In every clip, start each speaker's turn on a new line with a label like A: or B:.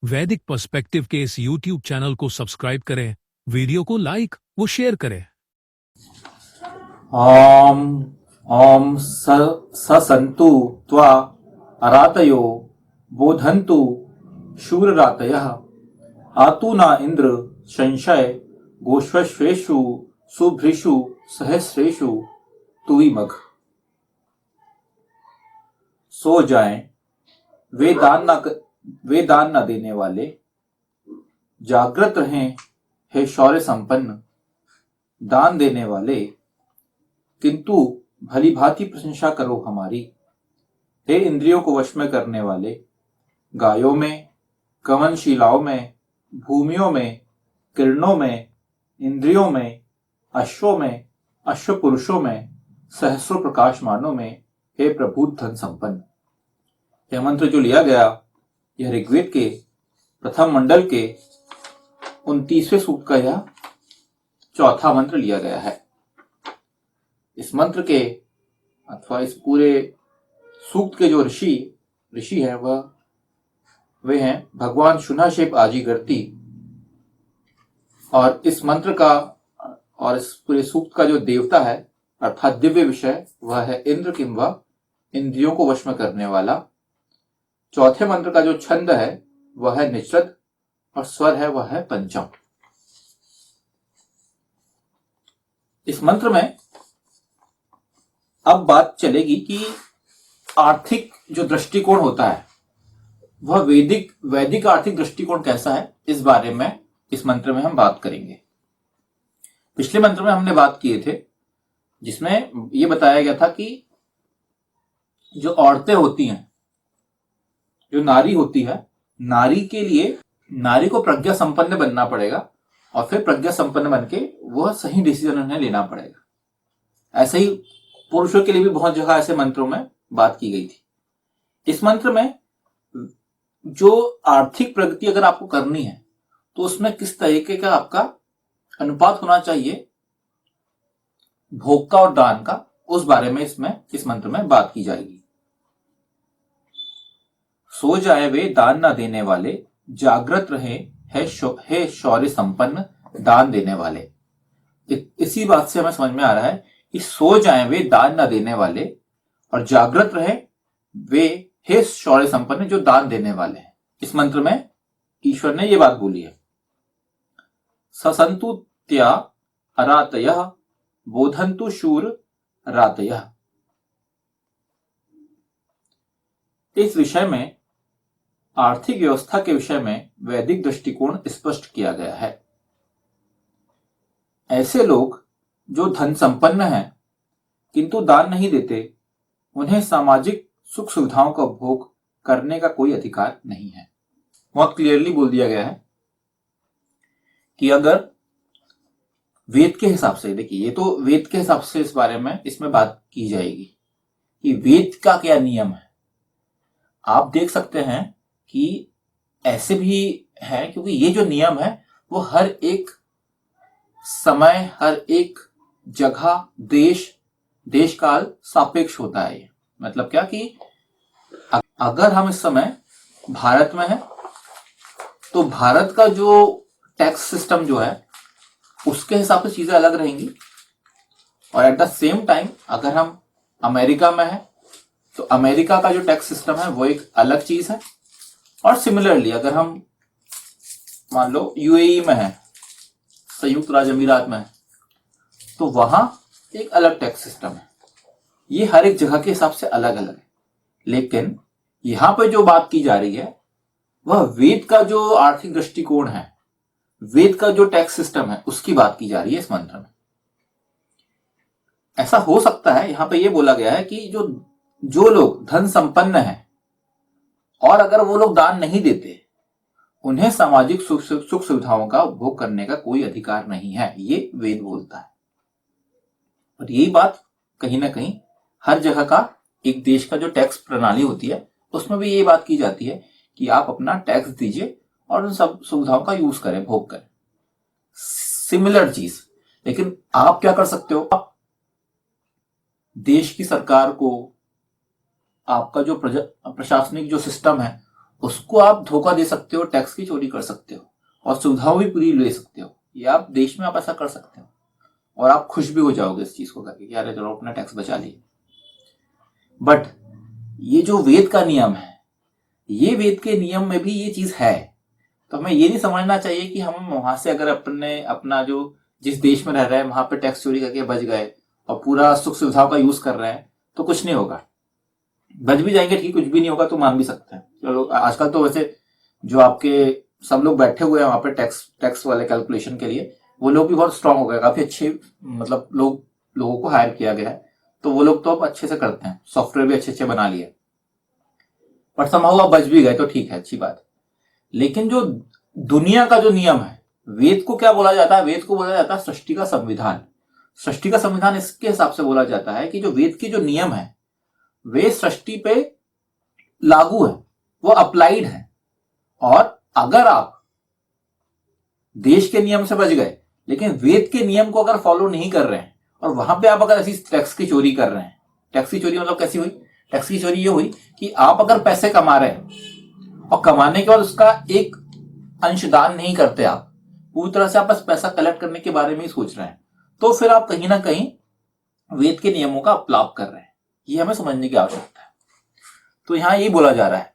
A: वैदिक पर्सपेक्टिव के इस YouTube चैनल को सब्सक्राइब करें, वीडियो को लाइक व शेयर करें।
B: ॐ ॐ ससन्तु त्वा अरातयो बोधन्तु शूररातयः आतु न इन्द्र संशय गोश्वेषु सुभृषु सहस्रेषु तुविमघ। सो जाएं वे दान न देने वाले, जागृत रहें हे शौर्य संपन्न दान देने वाले, किंतु भली भांति प्रशंसा करो हमारी। हे इंद्रियों को वश में करने वाले, गायों में, कमनशिलाओं में, भूमियों में, किरणों में, इंद्रियों में, अश्वों में, अश्व पुरुषों में, सहस्रों प्रकाशमानों में, हे प्रभु धन संपन्न। यह मंत्र जो लिया गया यह ऋग्वेद के प्रथम मंडल के 29वें सूक्त का यह चौथा मंत्र लिया गया है। इस मंत्र के अथवा इस पूरे सूक्त के जो ऋषि हैं वे हैं भगवान शुनाशेप आजीगर्ती, और इस मंत्र का और इस पूरे सूक्त का जो देवता है अर्थात दिव्य विषय वह है इंद्र किंवा इंद्रियों को वश में करने वाला। चौथे मंत्र का जो छंद है वह है निषद और स्वर है वह है पंचम। इस मंत्र में अब बात चलेगी कि आर्थिक जो दृष्टिकोण होता है वह वैदिक आर्थिक दृष्टिकोण कैसा है, इस बारे में इस मंत्र में हम बात करेंगे। पिछले मंत्र में हमने बात किए थे जिसमें यह बताया गया था कि जो औरतें होती हैं, जो नारी होती है, नारी के लिए नारी को प्रज्ञा संपन्न बनना पड़ेगा और फिर प्रज्ञा संपन्न बनके वह सही डिसीजन उन्हें लेना पड़ेगा। ऐसे ही पुरुषों के लिए भी बहुत जगह ऐसे मंत्रों में बात की गई थी। इस मंत्र में जो आर्थिक प्रगति अगर आपको करनी है तो उसमें किस तरीके का आपका अनुपात होना चाहिए भोग का और दान का, उस बारे में इस मंत्र में बात की जाएगी। सो जाए वे दान न देने वाले, जागृत रहे हे शौर्य संपन्न दान देने वाले। इसी बात से हमें समझ में आ रहा है कि सो जाए वे दान न देने वाले और जागृत रहे वे हे शौर्य संपन्न जो दान देने वाले हैं। इस मंत्र में ईश्वर ने यह बात बोली है। ससंतु त्या अरातयः बोधन्तु शूर रातयः। इस विषय में आर्थिक व्यवस्था के विषय में वैदिक दृष्टिकोण स्पष्ट किया गया है। ऐसे लोग जो धन संपन्न हैं किंतु दान नहीं देते, उन्हें सामाजिक सुख सुविधाओं का उपभोग करने का कोई अधिकार नहीं है। बहुत क्लियरली बोल दिया गया है कि अगर वेद के हिसाब से, देखिए ये तो वेद के हिसाब से इस बारे में इसमें बात की जाएगी कि वेद का क्या नियम है। आप देख सकते हैं कि ऐसे भी है क्योंकि ये जो नियम है वो हर एक समय, हर एक जगह, देश काल सापेक्ष होता है। मतलब क्या कि अगर हम इस समय भारत में हैं तो भारत का जो टैक्स सिस्टम जो है उसके हिसाब से चीजें अलग रहेंगी, और एट द सेम टाइम अगर हम अमेरिका में हैं तो अमेरिका का जो टैक्स सिस्टम है वो एक अलग चीज है। और सिमिलरली अगर हम मान लो यूएई में है, संयुक्त राज्य अमीरात में है, तो वहां एक अलग टैक्स सिस्टम है। ये हर एक जगह के हिसाब से अलग अलग है। लेकिन यहां पे जो बात की जा रही है वह वेद का जो आर्थिक दृष्टिकोण है, वेद का जो टैक्स सिस्टम है उसकी बात की जा रही है इस मंत्र में। ऐसा हो सकता है, यहां पे ये बोला गया है कि जो लोग धन संपन्न हैं और अगर वो लोग दान नहीं देते, उन्हें सामाजिक सुख सुविधाओं का उपभोग करने का कोई अधिकार नहीं है, ये वेद बोलता है। और यही बात कहीं ना कहीं हर जगह का, एक देश का जो टैक्स प्रणाली होती है उसमें भी यही बात की जाती है कि आप अपना टैक्स दीजिए और उन सब सुविधाओं का यूज करें, भोग करें। सिमिलर चीज। लेकिन आप क्या कर सकते हो, आप देश की सरकार को, आपका जो प्रशासनिक जो सिस्टम है उसको आप धोखा दे सकते हो, टैक्स की चोरी कर सकते हो और सुविधाओं भी पूरी ले सकते हो। ये आप देश में आप ऐसा कर सकते हो और आप खुश भी हो जाओगे इस चीज को करके कि अरे चलो अपना टैक्स बचा लिए। बट ये जो वेद का नियम है, ये वेद के नियम में भी ये चीज है। तो हमें ये नहीं समझना चाहिए कि हम वहां से अगर अपना जो जिस देश में रह रहे हैं वहां पे टैक्स चोरी करके बच गए और पूरा सुख सुविधाओं का यूज कर रहे हैं तो कुछ नहीं होगा। बच भी जाएंगे ठीक, कुछ भी नहीं होगा तो मान भी सकते हैं। चलो आजकल तो वैसे जो आपके सब लोग बैठे हुए हैं वहां पे टैक्स वाले कैलकुलेशन के लिए, वो लोग भी बहुत स्ट्रांग हो गए, काफी अच्छे मतलब लोगों को हायर किया गया है, तो वो लोग तो अब अच्छे से करते हैं, सॉफ्टवेयर भी अच्छे अच्छे बना लिए। पर समहाउ आप बच भी गए तो ठीक है, अच्छी बात। लेकिन जो दुनिया का जो नियम है, वेद को क्या बोला जाता है? वेद को बोला जाता है सृष्टि का संविधान। सृष्टि का संविधान इसके हिसाब से बोला जाता है कि जो वेद के जो नियम है वे सृष्टि पे लागू है, वो अप्लाइड है। और अगर आप देश के नियम से बच गए लेकिन वेद के नियम को अगर फॉलो नहीं कर रहे हैं और वहां पे आप अगर ऐसी टैक्स की चोरी कर रहे हैं, टैक्स की चोरी मतलब कैसी हुई? टैक्स की चोरी ये हुई कि आप अगर पैसे कमा रहे हैं और कमाने के बाद उसका एक अंशदान नहीं करते, आप पूरी तरह से आप बस पैसा कलेक्ट करने के बारे में ही सोच रहे हैं, तो फिर आप कहीं ना कहीं वेद के नियमों का अपलाप कर रहे हैं। ये हमें समझने की आवश्यकता है। तो यहां यही बोला जा रहा है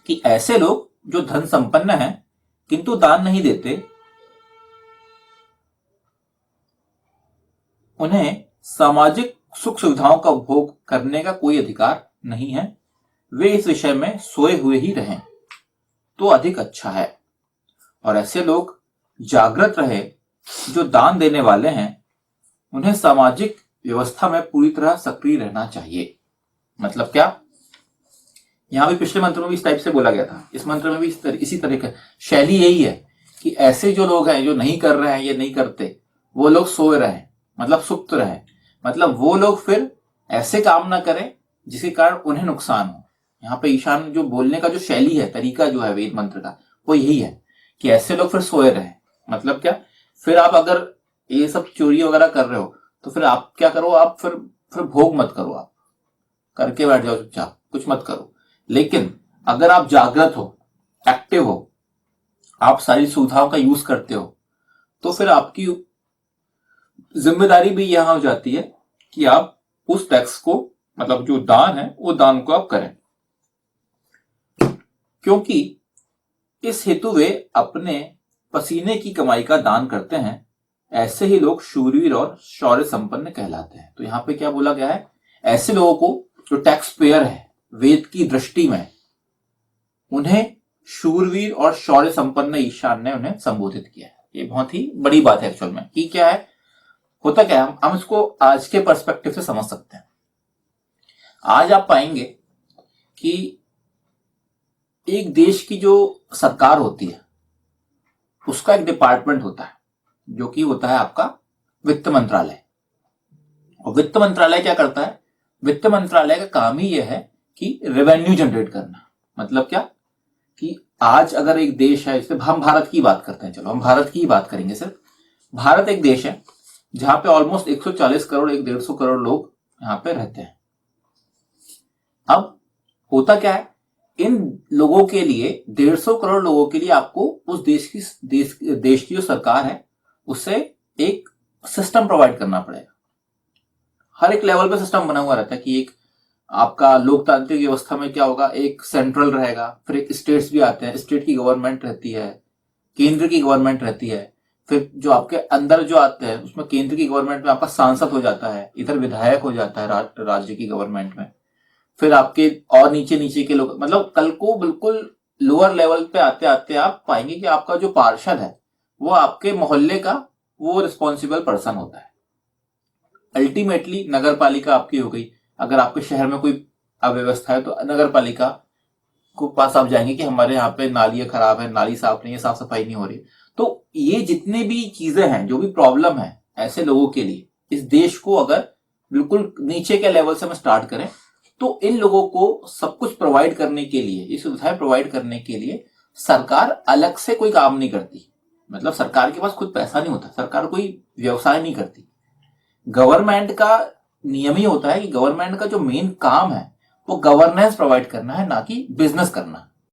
B: कि ऐसे लोग जो धन संपन्न हैं किंतु दान नहीं देते, उन्हें सामाजिक सुख सुविधाओं का उपभोग करने का कोई अधिकार नहीं है। वे इस विषय में सोए हुए ही रहें तो अधिक अच्छा है। और ऐसे लोग जागृत रहे जो दान देने वाले हैं, उन्हें सामाजिक व्यवस्था में पूरी तरह सक्रिय रहना चाहिए। मतलब क्या? यहां भी पिछले मंत्र में भी इस टाइप से बोला गया था, इस मंत्र में भी इसी तरह का शैली यही है कि ऐसे जो लोग हैं जो नहीं कर रहे हैं, ये नहीं करते, वो लोग सोए रहे, मतलब सुप्त रहे, मतलब वो लोग फिर ऐसे काम ना करें जिसके कारण उन्हें नुकसान हो। यहाँ पे ईशान जो बोलने का जो शैली है, तरीका जो है वेद मंत्र का, वो यही है कि ऐसे लोग फिर सोए रहे। मतलब क्या? फिर आप अगर ये सब चोरी वगैरह कर रहे हो तो फिर आप क्या करो, आप फिर भोग मत करो, आप करके बैठ जाओ चुपचाप, कुछ मत करो। लेकिन अगर आप जागृत हो, एक्टिव हो, आप सारी सुविधाओं का यूज करते हो, तो फिर आपकी जिम्मेदारी भी यहां हो जाती है कि आप उस टैक्स को, मतलब जो दान है, वो दान को आप करें, क्योंकि इस हेतु वे अपने पसीने की कमाई का दान करते हैं। ऐसे ही लोग शूरवीर और शौर्य संपन्न कहलाते हैं। तो यहां पे क्या बोला गया है? ऐसे लोगों को जो टैक्स पेयर है वेद की दृष्टि में, उन्हें शूरवीर और शौर्य संपन्न ईशान ने उन्हें संबोधित किया है। ये बहुत ही बड़ी बात है एक्चुअल में। कि क्या है, होता क्या है, हम इसको आज के पर्सपेक्टिव से समझ सकते हैं। आज आप पाएंगे कि एक देश की जो सरकार होती है उसका एक डिपार्टमेंट होता है जो कि होता है आपका वित्त मंत्रालय। और वित्त मंत्रालय क्या करता है? वित्त मंत्रालय का काम ही यह है कि रेवेन्यू जनरेट करना। मतलब क्या? कि आज अगर एक देश है, जैसे हम भारत की बात करते हैं, चलो हम भारत की ही बात करेंगे सिर्फ। भारत एक देश है जहां पे ऑलमोस्ट 140 करोड़ 150 करोड़ लोग यहां पे रहते हैं। अब होता क्या है, इन लोगों के लिए 150 करोड़ लोगों के लिए आपको उस देश की जो सरकार है उससे एक सिस्टम प्रोवाइड करना पड़ेगा। हर एक लेवल पे सिस्टम बना हुआ रहता है कि एक आपका लोकतांत्रिक व्यवस्था में क्या होगा, एक सेंट्रल रहेगा, फिर एक स्टेट्स भी आते हैं, स्टेट की गवर्नमेंट रहती है, केंद्र की गवर्नमेंट रहती है, फिर जो आपके अंदर जो आते हैं उसमें केंद्र की गवर्नमेंट में आपका सांसद हो जाता है, इधर विधायक हो जाता है राज्य की गवर्नमेंट में, फिर आपके और नीचे नीचे के लोग, मतलब कल को बिल्कुल लोअर लेवल पे आते आते आप पाएंगे कि आपका जो पार्षद है वो आपके मोहल्ले का वो रिस्पॉन्सिबल पर्सन होता है। अल्टीमेटली नगर पालिका आपकी हो गई। अगर आपके शहर में कोई अव्यवस्था है तो नगर पालिका को पास आप जाएंगे कि हमारे यहाँ पे नालियां खराब है, नाली साफ नहीं है, साफ सफाई नहीं हो रही। तो ये जितने भी चीजें हैं, जो भी प्रॉब्लम है ऐसे लोगों के लिए, इस देश को अगर बिल्कुल नीचे के लेवल से हम स्टार्ट करें तो इन लोगों को सब कुछ प्रोवाइड करने के लिए, ये सुविधाएं प्रोवाइड करने के लिए सरकार अलग से कोई काम नहीं करती। मतलब सरकार के पास खुद पैसा नहीं होता, सरकार कोई व्यवसाय नहीं करती। गवर्नमेंट का नियम ही होता है कि गवर्नमेंट का जो मेन काम है वो गवर्नेंस प्रोवाइड करना है, ना कि बिजनेस करना।